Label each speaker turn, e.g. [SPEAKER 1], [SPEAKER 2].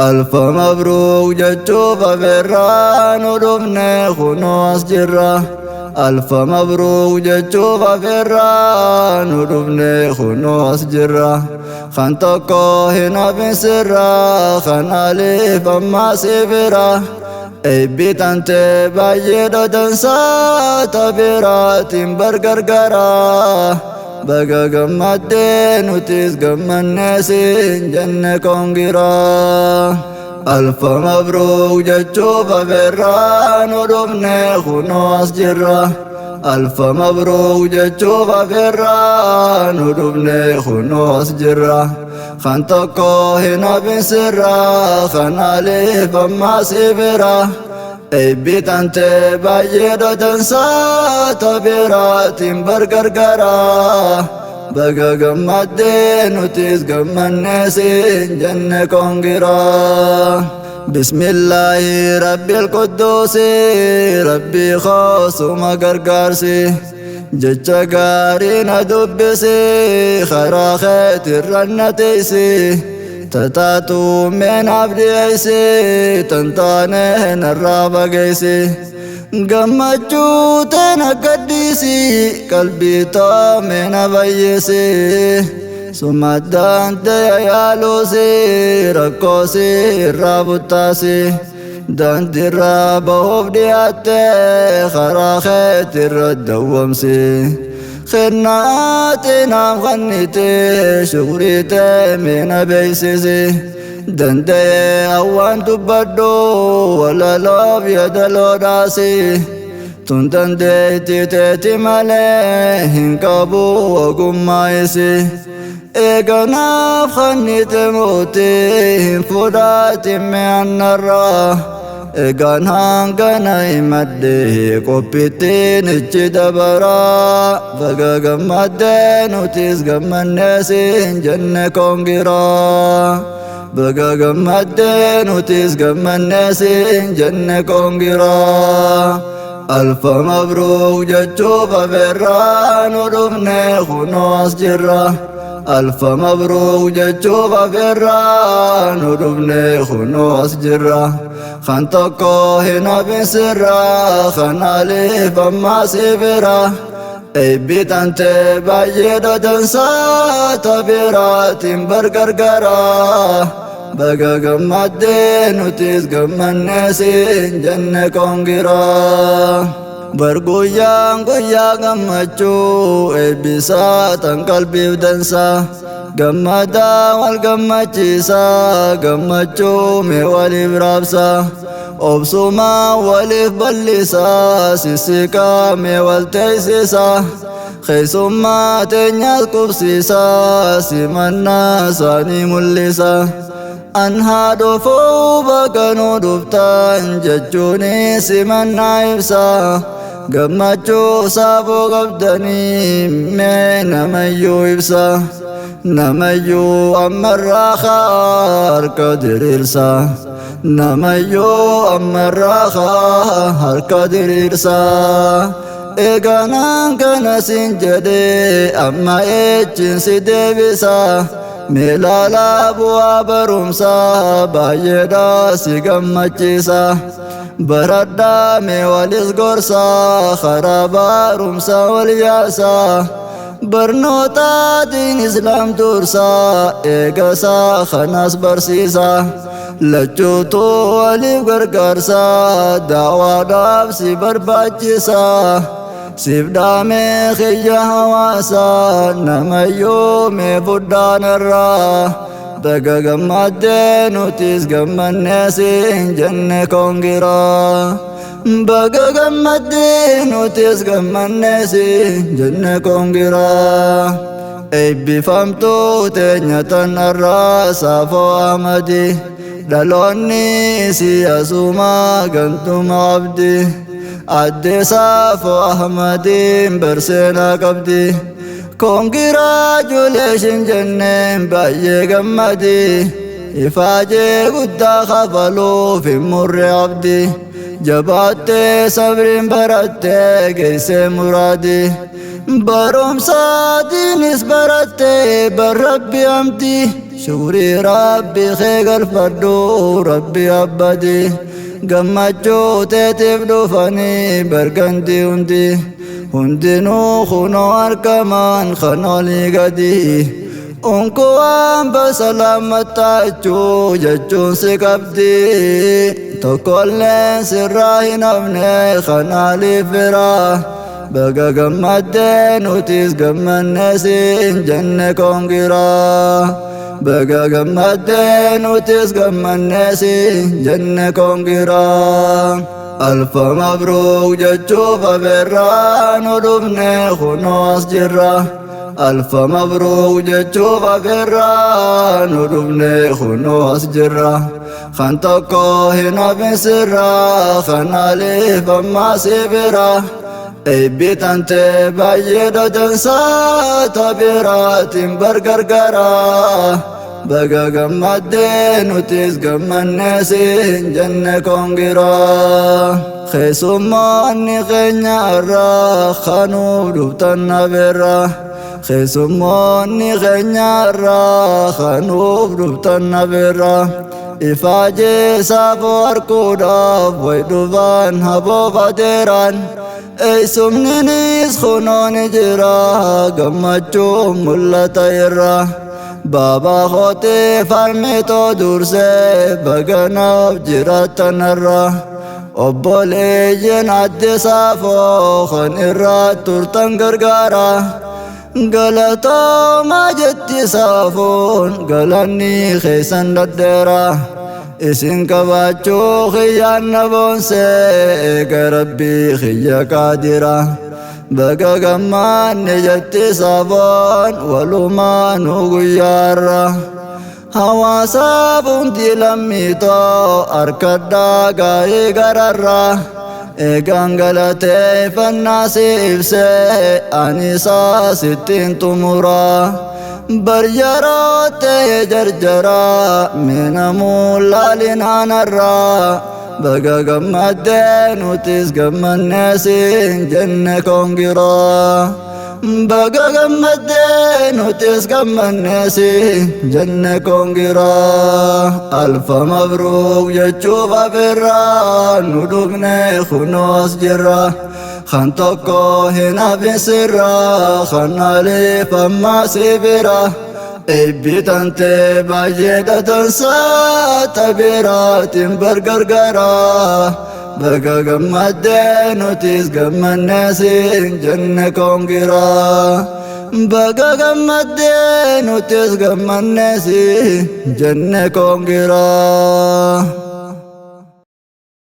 [SPEAKER 1] ألف مبروك جتشوف فران ودفن خنوس جرة ألف مبروك جتشوف فران ودفن خنوس جرة خان تقو هنا بسرة خان ألف أما سفرة eebbit ante baay'eedha dansaa tabiraatiin bargargaraa baga gammaddee nutis gammannee siin jenne kongiraa alfa mabruuk jechuuf afeerraa nu dhufne kunoo as jirra alfa mabruuk jechuuf afeerraa nu dhufne kunoo as jirra kan tokko hin hafin sirraa kan aliif ammaa sibira eebbit ante baay'eedha dansaa tabiraatiin bargargaraa baga gammaddee nutis gammannee siin jenne kongiraa bismillaahi rabbil qudduusi rabbii khoosuma gargaarsi jecha gaarii na dubbisi karaa keetirra na teeysi tataatu meenaaf dhiyeeysi tantaane narraa fageeysi gammachuu teena gadhiisi qalbii too meena fayyisi sumaddaan ta'e yaaluusi rakkoosi irraa buttaasi dandirraa bahuuf dhiyaatte karaa keetirra dawwamsi kennaatii naaf kannite shukriite meena beeksisi danda'ee hawwaan dubbadhu walaloof yadaloodhaasi tun dandeettii teeti malee hin qabu ogummaa isi eeganaaf kannite mootii hin fudhaatin me'annarraa egaan hangana himadde qophittiin ichi dabaraa baga gammaddee nutis gammannee siin jenne kongiraa baga gammaddee nutis gammannee siin jenne kongiraa alfa mabruuk jechuuf afeerraa nu dhufne kunoo as jirra alfa mabruuk jechuuf afeerraa nu dhufne kunoo as jirra kan tokko hin hafin sirraa kan aliif ammaa sibira eebbit ante baay'eedha dansaa tabiraatiin bargargaraa baga gammaddee nutis gammannee siin jenne kongiraa bar guyyaan guyyaa gammachuu eebbisaa tan qalbiif dansaa gammadaa wal gammachiisaa gammachuu mee waliif raabsaa obsumaa waliif bal'isaa sissiqaa mee wal teeysisaa keessummaa teenyaas qubsiisaa simannaa isaanii mul'isaa an haadhofuu bakka nu dhuftan jechuuni simannaa ibsaa gammachuu saafuu qabdanii mee namayyuu ibsaa namayyuu ammarraa harka diriirsaa namayyuu ammarraa harka diriirsaa eeganaan kana sin jedhee amma echin si deebisaa meelaalaa bu'aa barumsaa baay'eedhaa si gammachiisaa baradhaa mee walis gorsaa karaa barumsaa wal yaasaa barnootaatiin islaam dursaa eegasaa kanas barsiisaa lachuutuu waliif gargaarsaa daawaadhaaf si barbaachisaa siif dhaamee kiyya hawaasaa namayyuu mee fudhaanarraa baga gammaddee nutis gammannee siin jenne kongiraa baga gammaddee nutis gammannee siin jenne kongiraa eebbifamtuu teenya tanarraa saafoo amadi dhaloonni siyaasumaa gantuma abdi adde saafoo ahmadiin barseenaa qabdi koongiraajuleeshin jenneen baay'ee gammadi ifaajee guddaa kafaluuf hin murre abdi jabaattee sabriin barattee geessee muraadi barumsaatiinis barattee barrabbi amti shukrii rabbi kee galfadhu rabbi abbadi gammachuu teetiif dhufanii bargantii hundinuu kunoo argaman kan olii gadi unkuwaan basalaammattaachuu jechuun si qabdi tokkolleen sirraa hin hafne kanaaliif fira baga gammaddee nutis gammanne siin jenne kongiraa baga gammaddee nutis gammanne siin jenne kongiraa alfa mabruuk jechuuf abeerraa nu dhufne kunoo as jirra alfa mabruuk jechuuf abeerraa nu dhufne kunoo as jirra kan tokko hin hafin sirra kanaaliif ammaa si bira eebbitante baay'ee dadansaa tabiraatiin bargargaraa baga gammaddee nutis gammanne siin jenne kongiraa keessummoonni keenya irraa kanuuf dhuftan abeerraa keessummoonni keenya irraa kanuuf dhuftan abeerraa ifaajee saafoo arguudhaaf way dhufan haboofateeraan eessumninis kunoo ni jira gammachuun mul'ata irraa baabaa kootee falmitoo dursee baganaaf jiraattanarra obboleeyyen adde saafoo kan irraa turtan gargaara galatoomaa jetti saafoon galanni keessan dhadheera isin qabaachuu kiyyaan na boonsee eega rabbii kiyya qaadira baga gammanne jetti saafoon walumaanu guyyaarra hawaasaaf hundi lammiitoo harkadhaa gaa'ee gararra eegaan galateeffannaa si ibsee anisaa sittiin xumuraa barjaroottee jarjaraa meenamuun laalin aanarraa baga gammaddee nutis gammanne siin jenne kongiraa baga gammaddee nutis gammanne siin jenne kongiraa alfa mabruuk jechuuf abeerraa nu dhufne kunoo as jirra kan tokko hin hafin sirra kanaaliif ammaa si bira eebbitante baay'ee dadansaa tabiraatiin bargargaraa baga gammaddee nutis gammanne siin jenne kongiraa baga gammaddee nutis gammanne siin jenne kongiraa